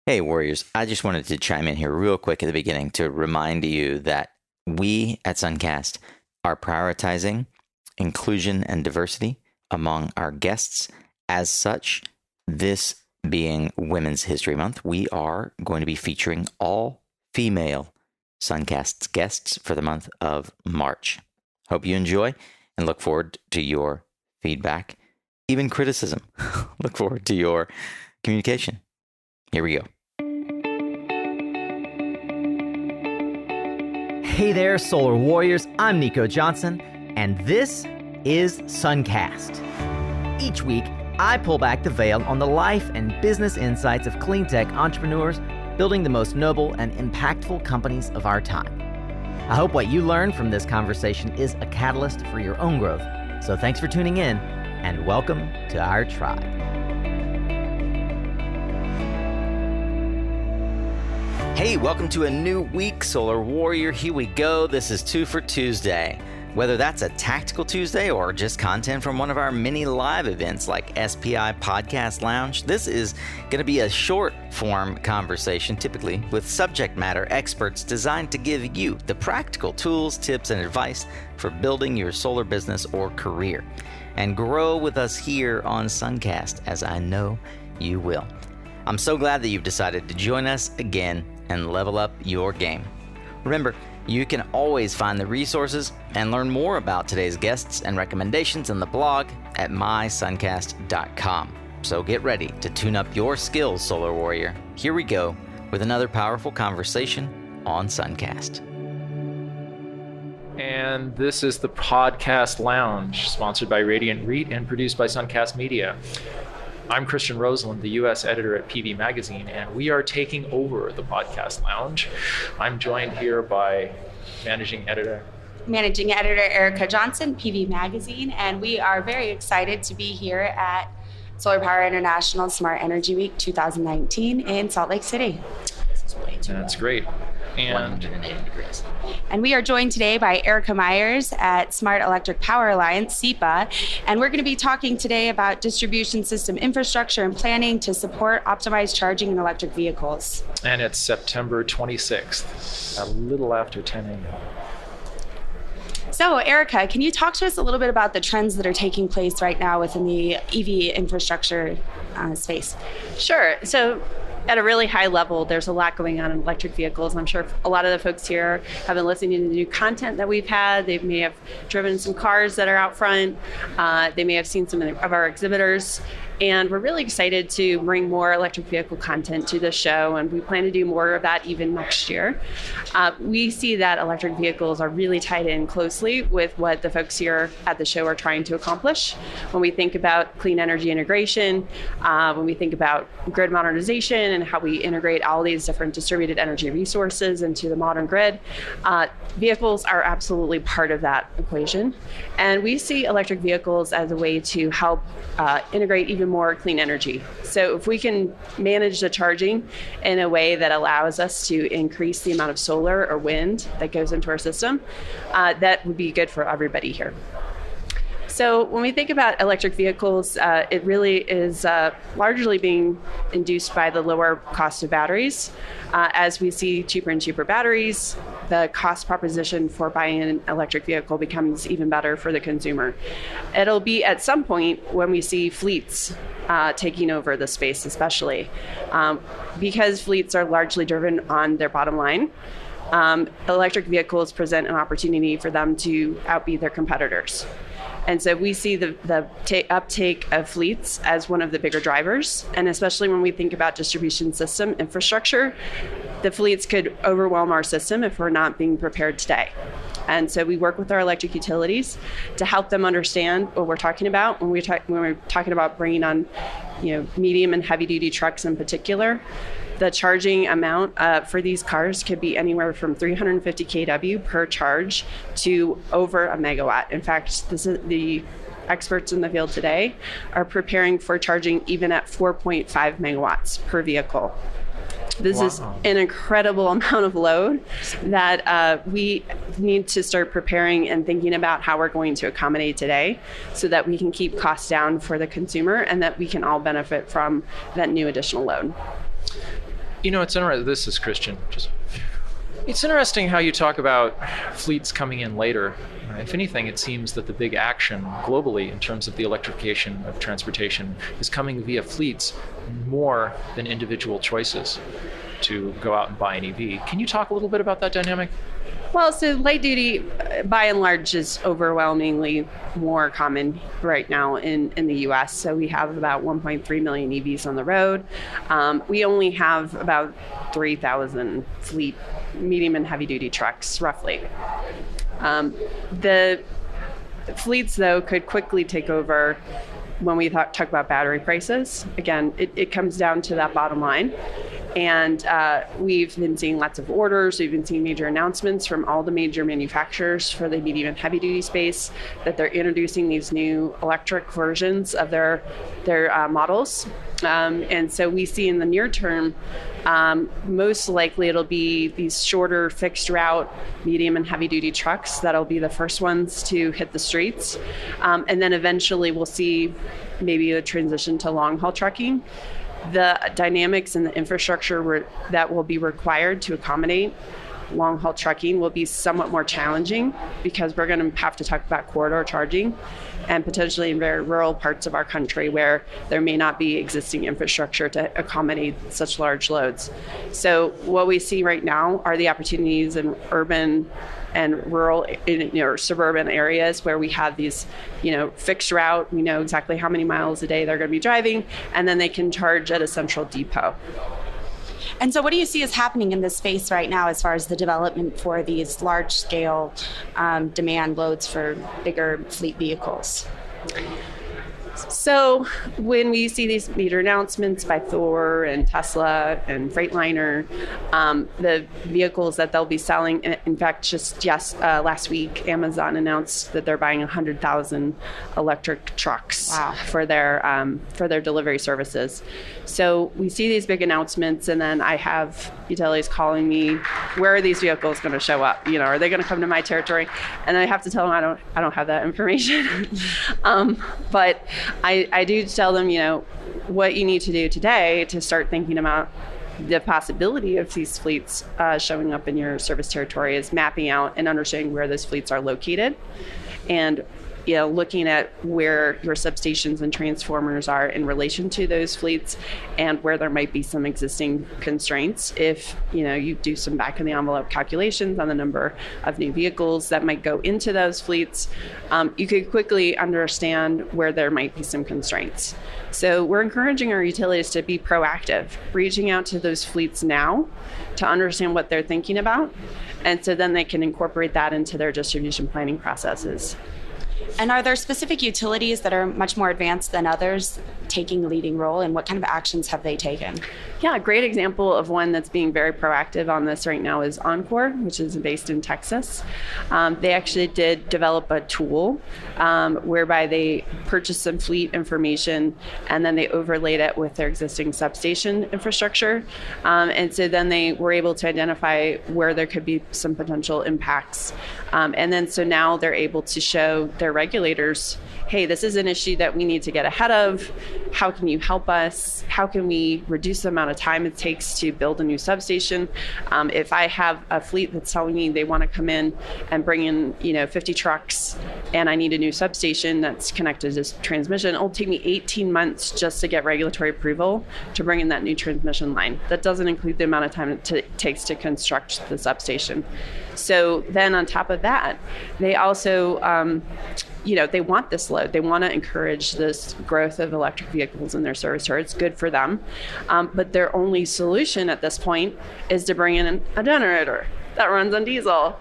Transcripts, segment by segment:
Hey, Warriors. I just wanted to chime in here real quick at the beginning to remind you that we at Suncast are prioritizing inclusion and diversity among our guests. As such, this being Women's History Month, we are going to be featuring all female Suncast's guests for the month of March. Hope you enjoy and look forward to your feedback, even criticism. Look forward to your communication. Here we go. Hey there, Solar Warriors. I'm Nico Johnson, and this is Suncast. Each week, I pull back the veil on the life and business insights of clean tech entrepreneurs building the most noble and impactful companies of our time. I hope what you learn from this conversation is a catalyst for your own growth. So thanks for tuning in, and welcome to our tribe. Hey, welcome to a new week, Solar Warrior. Here we go. This is Two for Tuesday. Whether that's a tactical Tuesday or just content from one of our many live events like SPI Podcast Lounge, this is going to be a short form conversation, typically with subject matter experts designed to give you the practical tools, tips, and advice for building your solar business or career. And grow with us here on Suncast, as I know you will. I'm so glad that you've decided to join us again and level up your game. Remember, you can always find the resources and learn more about today's guests and recommendations in the blog at mysuncast.com. So get ready to tune up your skills, Solar Warrior. Here we go with another powerful conversation on Suncast. And this is the Podcast Lounge, sponsored by Radiant REIT and produced by Suncast Media. I'm Christian Roseland, the U.S. editor at PV Magazine, and we are taking over the Podcast Lounge. I'm joined here by Managing Editor Erika Johnson, PV Magazine, and we are very excited to be here at Solar Power International Smart Energy Week 2019 in Salt Lake City. That's great. And 180 degrees. And we are joined today by Erika Myers at Smart Electric Power Alliance, SEPA, and we're going to be talking today about distribution system infrastructure and planning to support optimized charging in electric vehicles. And it's September 26th, a little after 10 a.m. So, Erika, can you talk to us a little bit about the trends that are taking place right now within the EV infrastructure space? Sure. So at a really high level, there's a lot going on in electric vehicles. I'm sure a lot of the folks here have been listening to the new content that we've had. They may have driven some cars that are out front. They may have seen some of our exhibitors. And we're really excited to bring more electric vehicle content to the show, and we plan to do more of that even next year. We see that electric vehicles are really tied in closely with what the folks here at the show are trying to accomplish. When we think about clean energy integration, when we think about grid modernization and how we integrate all these different distributed energy resources into the modern grid, vehicles are absolutely part of that equation. And we see electric vehicles as a way to help integrate even more clean energy. So if we can manage the charging in a way that allows us to increase the amount of solar or wind that goes into our system, that would be good for everybody here. So when we think about electric vehicles, it really is largely being induced by the lower cost of batteries. As we see cheaper and cheaper batteries, the cost proposition for buying an electric vehicle becomes even better for the consumer. It'll be at some point when we see fleets taking over the space, especially because fleets are largely driven on their bottom line. Electric vehicles present an opportunity for them to outbeat their competitors. And so we see the uptake of fleets as one of the bigger drivers. And especially when we think about distribution system infrastructure, the fleets could overwhelm our system if we're not being prepared today. And so we work with our electric utilities to help them understand what we're talking about when we're talking about bringing on, medium and heavy duty trucks in particular. The charging amount for these cars could be anywhere from 350 kW per charge to over a megawatt. In fact, the experts in the field today are preparing for charging even at 4.5 megawatts per vehicle. This is an incredible amount of load that we need to start preparing and thinking about how we're going to accommodate today so that we can keep costs down for the consumer and that we can all benefit from that new additional load. It's interesting. This is Christian. It's interesting how you talk about fleets coming in later. If anything, it seems that the big action globally in terms of the electrification of transportation is coming via fleets more than individual choices to go out and buy an EV. Can you talk a little bit about that dynamic? Well, so light duty, by and large, is overwhelmingly more common right now in the U.S. So we have about 1.3 million EVs on the road. We only have about 3,000 fleet medium and heavy duty trucks, roughly. The fleets, though, could quickly take over when we talk about battery prices. Again, it comes down to that bottom line. And we've been seeing lots of orders. We've been seeing major announcements from all the major manufacturers for the medium and heavy duty space that they're introducing these new electric versions of their models. And so we see in the near term, most likely it'll be these shorter fixed route medium and heavy duty trucks that'll be the first ones to hit the streets. And then eventually we'll see maybe a transition to long haul trucking. The dynamics and the infrastructure that will be required to accommodate long haul trucking will be somewhat more challenging because we're going to have to talk about corridor charging and potentially in very rural parts of our country where there may not be existing infrastructure to accommodate such large loads. So what we see right now are the opportunities in urban and rural or suburban areas where we have these, fixed route. We know exactly how many miles a day they're going to be driving, and then they can charge at a central depot. And so what do you see is happening in this space right now as far as the development for these large-scale demand loads for bigger fleet vehicles? So when we see these major announcements by Thor and Tesla and Freightliner, the vehicles that they'll be selling, in fact, last week, Amazon announced that they're buying 100,000 electric trucks. Wow. for their delivery services. So we see these big announcements, and then I have utilities calling me, where are these vehicles going to show up? Are they going to come to my territory? And I have to tell them I don't have that information. But I do tell them, what you need to do today to start thinking about the possibility of these fleets showing up in your service territory is mapping out and understanding where those fleets are located and looking at where your substations and transformers are in relation to those fleets and where there might be some existing constraints. If you do some back of the envelope calculations on the number of new vehicles that might go into those fleets, you could quickly understand where there might be some constraints. So we're encouraging our utilities to be proactive, reaching out to those fleets now to understand what they're thinking about, and so then they can incorporate that into their distribution planning processes. And are there specific utilities that are much more advanced than others taking a leading role, and what kind of actions have they taken? Yeah, a great example of one that's being very proactive on this right now is Encore, which is based in Texas. They actually did develop a tool whereby they purchased some fleet information and then they overlaid it with their existing substation infrastructure. And so then they were able to identify where there could be some potential impacts. And then so now they're able to show their regulators, hey, this is an issue that we need to get ahead of. How can you help us? How can we reduce the amount of time it takes to build a new substation? If I have a fleet that's telling me they want to come in and bring in 50 trucks and I need a new substation that's connected to transmission, it'll take me 18 months just to get regulatory approval to bring in that new transmission line. That doesn't include the amount of time it takes to construct the substation. So then on top of that, they also they want this load. They want to encourage this growth of electric vehicles in their service territory. It's good for them. But their only solution at this point is to bring in a generator that runs on diesel,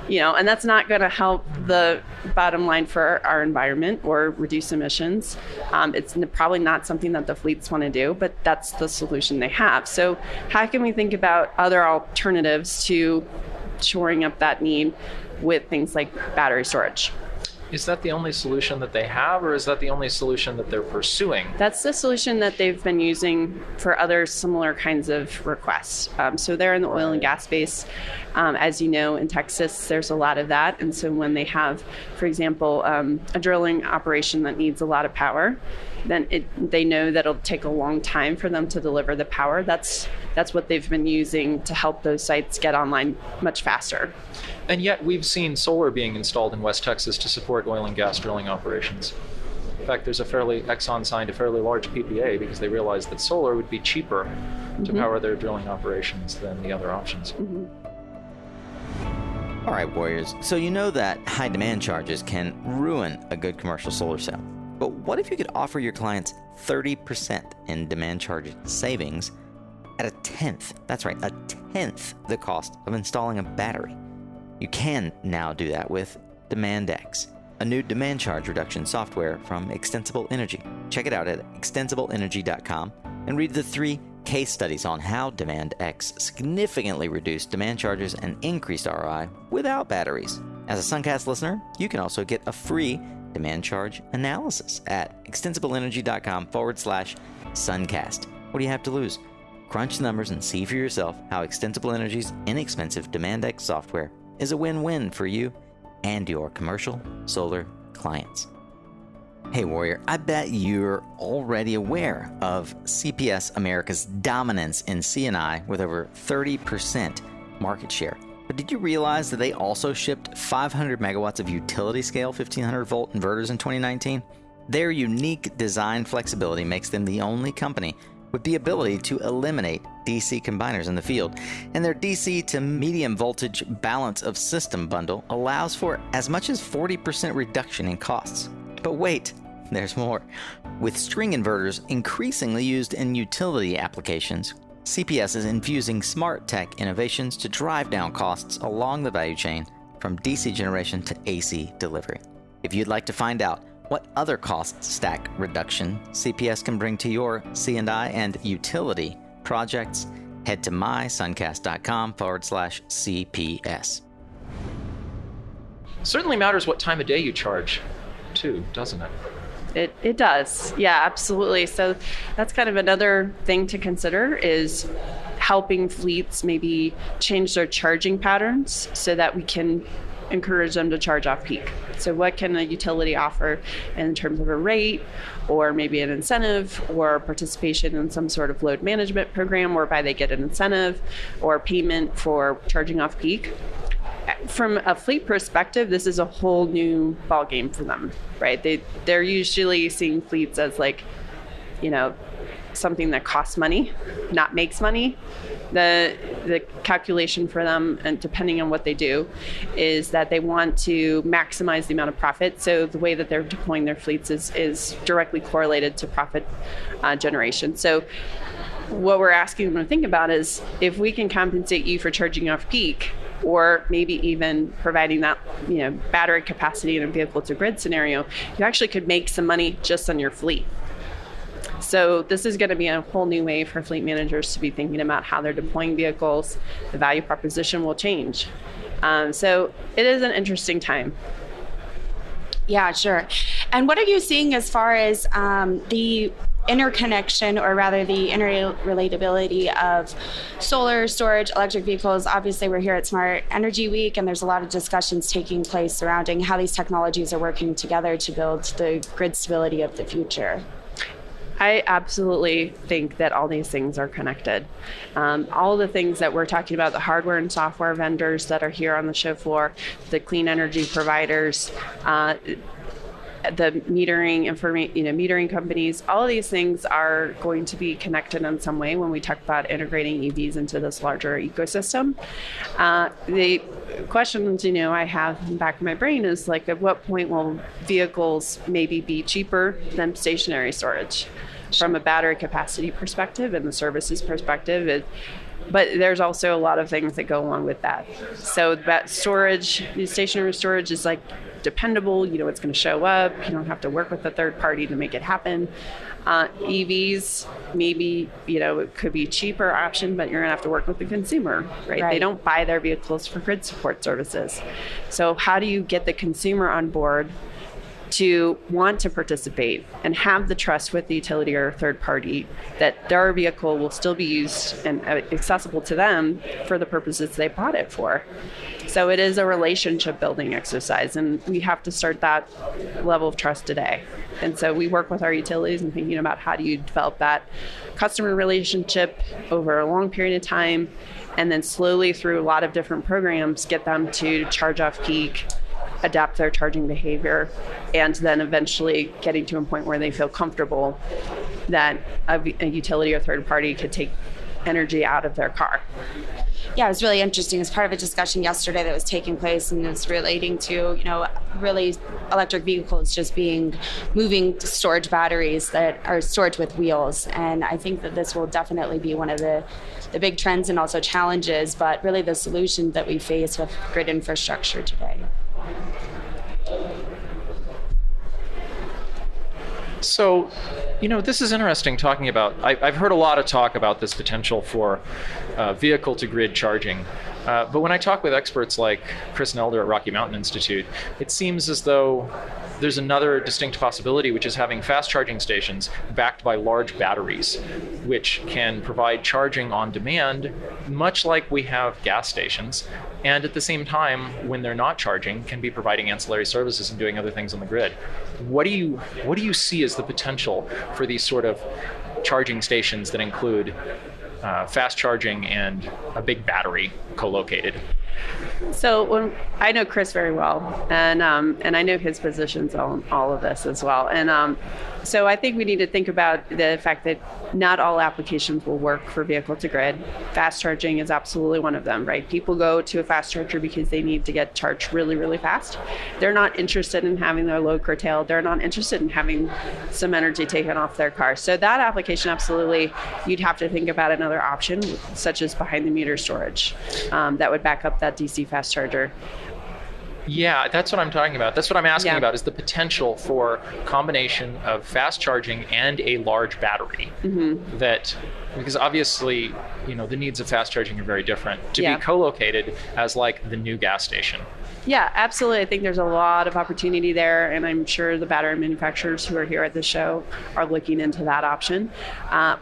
and that's not going to help the bottom line for our environment or reduce emissions. It's probably not something that the fleets want to do, but that's the solution they have. So how can we think about other alternatives to shoring up that need with things like battery storage? Is that the only solution that they have, or is that the only solution that they're pursuing? That's the solution that they've been using for other similar kinds of requests. So they're in the oil and gas space. As you know, in Texas, there's a lot of that. And so when they have, for example, a drilling operation that needs a lot of power, then they know that it'll take a long time for them to deliver the power. That's what they've been using to help those sites get online much faster. And yet we've seen solar being installed in West Texas to support oil and gas drilling operations. In fact, Exxon signed a fairly large PPA because they realized that solar would be cheaper to power their drilling operations than the other options. All right, Warriors. So you know that high demand charges can ruin a good commercial solar cell. But what if you could offer your clients 30% in demand charge savings at a tenth? That's right, a tenth the cost of installing a battery. You can now do that with DemandX, a new demand charge reduction software from Extensible Energy. Check it out at extensibleenergy.com and read the 3 case studies on how DemandX significantly reduced demand charges and increased ROI without batteries. As a Suncast listener, you can also get a free demand charge analysis at extensibleenergy.com/Suncast. What do you have to lose? Crunch the numbers and see for yourself how Extensible Energy's inexpensive DemandX software is a win-win for you and your commercial solar clients. Hey Warrior, I bet you're already aware of CPS America's dominance in C&I with over 30% market share. But did you realize that they also shipped 500 megawatts of utility scale 1500 volt inverters in 2019? Their unique design flexibility makes them the only company with the ability to eliminate DC combiners in the field. And their DC to medium voltage balance of system bundle allows for as much as 40% reduction in costs. But wait, there's more. With string inverters increasingly used in utility applications, CPS is infusing smart tech innovations to drive down costs along the value chain from DC generation to AC delivery. If you'd like to find out what other cost stack reduction CPS can bring to your C&I and utility projects, head to mysuncast.com/CPS. Certainly matters what time of day you charge, too, doesn't it? It does. Yeah, absolutely. So that's kind of another thing to consider is helping fleets maybe change their charging patterns so that we can encourage them to charge off peak. So what can a utility offer in terms of a rate or maybe an incentive or participation in some sort of load management program whereby they get an incentive or payment for charging off peak? From a fleet perspective, this is a whole new ballgame for them, right? They're usually seeing fleets as something that costs money, not makes money. The calculation for them, and depending on what they do, is that they want to maximize the amount of profit. So the way that they're deploying their fleets is directly correlated to profit generation. So what we're asking them to think about is if we can compensate you for charging off peak, or maybe even providing that battery capacity in a vehicle to grid scenario, you actually could make some money just on your fleet. So this is going to be a whole new way for fleet managers to be thinking about how they're deploying vehicles. The value proposition will change. So it is an interesting time. Yeah, sure. And what are you seeing as far as the interconnection, or rather the interrelatability of solar, storage, electric vehicles? Obviously, we're here at Smart Energy Week, and there's a lot of discussions taking place surrounding how these technologies are working together to build the grid stability of the future. I absolutely think that all these things are connected. All the things that we're talking about, the hardware and software vendors that are here on the show floor, the clean energy providers, the metering companies, all of these things are going to be connected in some way when we talk about integrating EVs into this larger ecosystem. The questions, I have in the back of my brain is at what point will vehicles maybe be cheaper than stationary storage from a battery capacity perspective and the services perspective? But there's also a lot of things that go along with that. So that storage, stationary storage is dependable, it's going to show up. You don't have to work with a third party to make it happen. EVs, maybe, it could be a cheaper option, but you're going to have to work with the consumer, right? They don't buy their vehicles for grid support services. So how do you get the consumer on board to want to participate and have the trust with the utility or third party that their vehicle will still be used and accessible to them for the purposes they bought it for. So it is a relationship building exercise, and we have to start that level of trust today. And so we work with our utilities and thinking about how do you develop that customer relationship over a long period of time, and then slowly through a lot of different programs, get them to charge off peak, adapt their charging behavior, and then eventually getting to a point where they feel comfortable that a utility or third party could take energy out of their car. Yeah, it was really interesting. As part of a discussion yesterday that was taking place, and it's relating to, really electric vehicles just moving storage batteries that are stored with wheels. And I think that this will definitely be one of the big trends and also challenges, but really the solution that we face with grid infrastructure today. So, this is interesting talking about, I've heard a lot of talk about this potential for vehicle to grid charging. But when I talk with experts like Chris Nelder at Rocky Mountain Institute, it seems as though there's another distinct possibility, which is having fast charging stations backed by large batteries, which can provide charging on demand, much like we have gas stations. And at the same time, when they're not charging, can be providing ancillary services and doing other things on the grid. What do you see as the potential for these sort of charging stations that include fast charging and a big battery co-located? So I know Chris very well, and I know his positions on all of this as well. And so I think we need to think about the fact that not all applications will work for vehicle to grid. Fast charging is absolutely one of them, right? People go to a fast charger because they need to get charged really, really fast. They're not interested in having their load curtailed. They're not interested in having some energy taken off their car. So that application, absolutely, you'd have to think about another option, such as behind the meter storage, that would back up that DC fast charger. Yeah, that's what I'm talking about. That's what I'm asking about, is the potential for combination of fast charging and a large battery. Mm-hmm. Because obviously, the needs of fast charging are very different. To be co-located as like the new gas station. Yeah, absolutely. I think there's a lot of opportunity there, and I'm sure the battery manufacturers who are here at the show are looking into that option.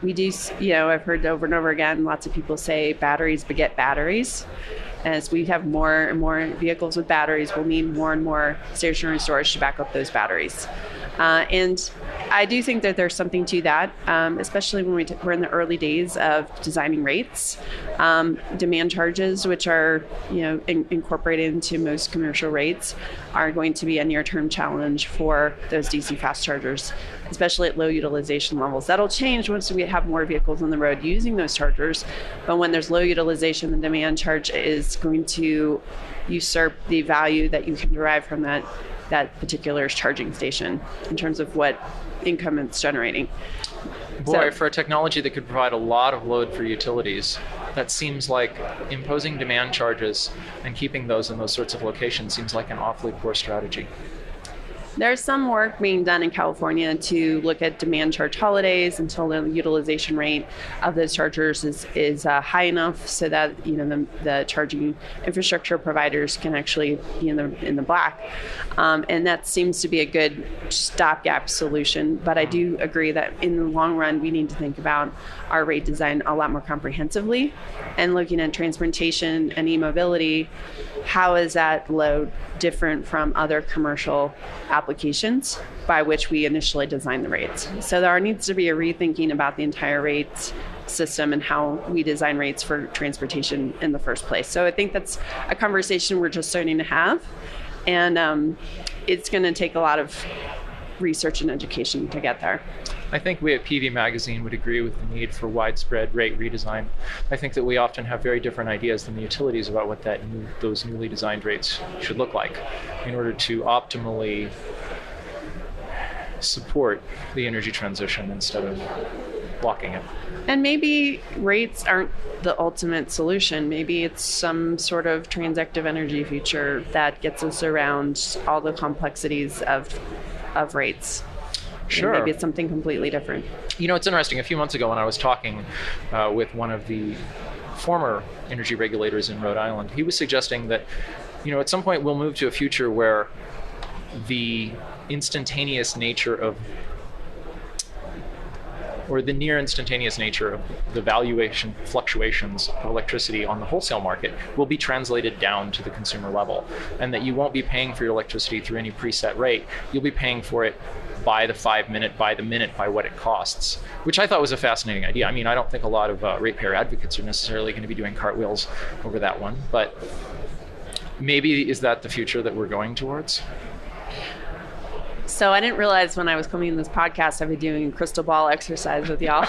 We do, I've heard over and over again, lots of people say batteries beget batteries. As we have more and more vehicles with batteries, we'll need more and more stationary storage to back up those batteries. And I do think that there's something to that, especially when we're in the early days of designing rates. Demand charges, which are incorporated into most commercial rates, are going to be a near-term challenge for those DC fast chargers, especially at low utilization levels. That'll change once we have more vehicles on the road using those chargers. But when there's low utilization, the demand charge is going to usurp the value that you can derive from that particular charging station in terms of what income it's generating. Boy, for a technology that could provide a lot of load for utilities, that seems like imposing demand charges and keeping those in those sorts of locations seems like an awfully poor strategy. There's some work being done in California to look at demand charge holidays until the utilization rate of those chargers is high enough so that the charging infrastructure providers can actually be in the black, and that seems to be a good stopgap solution. But I do agree that in the long run we need to think about our rate design a lot more comprehensively, and looking at transportation and e-mobility. How is that load different from other commercial applications by which we initially designed the rates? So there needs to be a rethinking about the entire rates system and how we design rates for transportation in the first place. So I think that's a conversation we're just starting to have, and it's going to take a lot of research and education to get there. I think we at PV Magazine would agree with the need for widespread rate redesign. I think that we often have very different ideas than the utilities about what those newly designed rates should look like in order to optimally support the energy transition instead of blocking it. And maybe rates aren't the ultimate solution. Maybe it's some sort of transactive energy feature that gets us around all the complexities of rates. Sure. And maybe it's something completely different. It's interesting. A few months ago when I was talking with one of the former energy regulators in Rhode Island, he was suggesting that, at some point we'll move to a future where the instantaneous nature of, or the near instantaneous nature of the valuation fluctuations of electricity on the wholesale market will be translated down to the consumer level, and that you won't be paying for your electricity through any preset rate. You'll be paying for it by the 5 minute, by the minute, by what it costs, which I thought was a fascinating idea. I mean, I don't think a lot of ratepayer advocates are necessarily going to be doing cartwheels over that one, but maybe is that the future that we're going towards? So I didn't realize when I was coming in this podcast, I'd be doing a crystal ball exercise with y'all.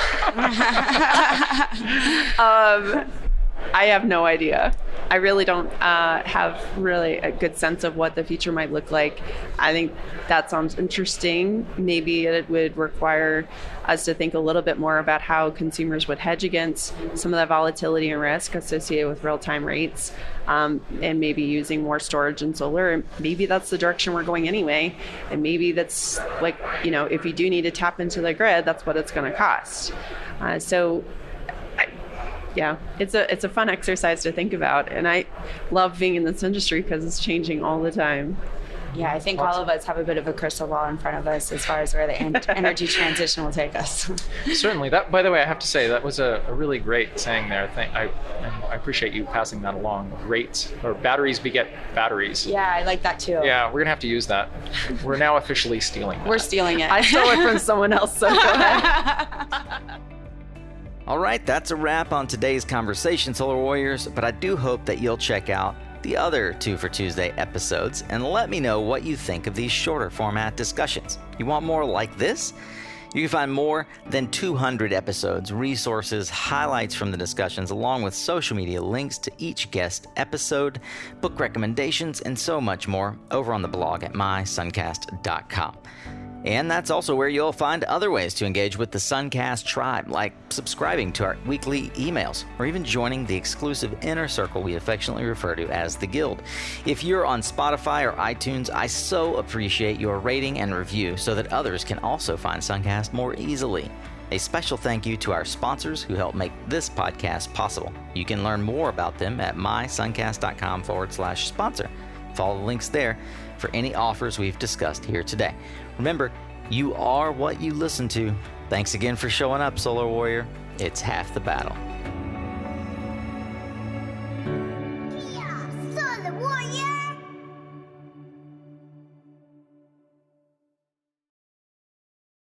I have no idea. I really don't have really a good sense of what the future might look like. I think that sounds interesting. Maybe it would require us to think a little bit more about how consumers would hedge against some of the volatility and risk associated with real-time rates, and maybe using more storage and solar. And maybe that's the direction we're going anyway. And maybe that's like, if you do need to tap into the grid, that's what it's going to cost. Yeah, it's a fun exercise to think about, and I love being in this industry because it's changing all the time. Yeah, I think all of us have a bit of a crystal ball in front of us as far as where the energy transition will take us. Certainly. That, by the way, I have to say that was a really great saying there. I appreciate you passing that along. Rates or batteries beget batteries. Yeah, I like that too. Yeah, we're gonna have to use that. We're now officially stealing that. We're stealing it. I stole it from someone else, so go ahead. All right, that's a wrap on today's conversation, Solar Warriors, but I do hope that you'll check out the other 2 for Tuesday episodes and let me know what you think of these shorter format discussions. You want more like this? You can find more than 200 episodes, resources, highlights from the discussions, along with social media links to each guest episode, book recommendations, and so much more over on the blog at mysuncast.com. And that's also where you'll find other ways to engage with the Suncast tribe, like subscribing to our weekly emails, or even joining the exclusive inner circle we affectionately refer to as the Guild. If you're on Spotify or iTunes, I so appreciate your rating and review so that others can also find Suncast more easily. A special thank you to our sponsors who help make this podcast possible. You can learn more about them at mysuncast.com/sponsor. Follow the links there for any offers we've discussed here today. Remember, you are what you listen to. Thanks again for showing up, Solar Warrior. It's half the battle.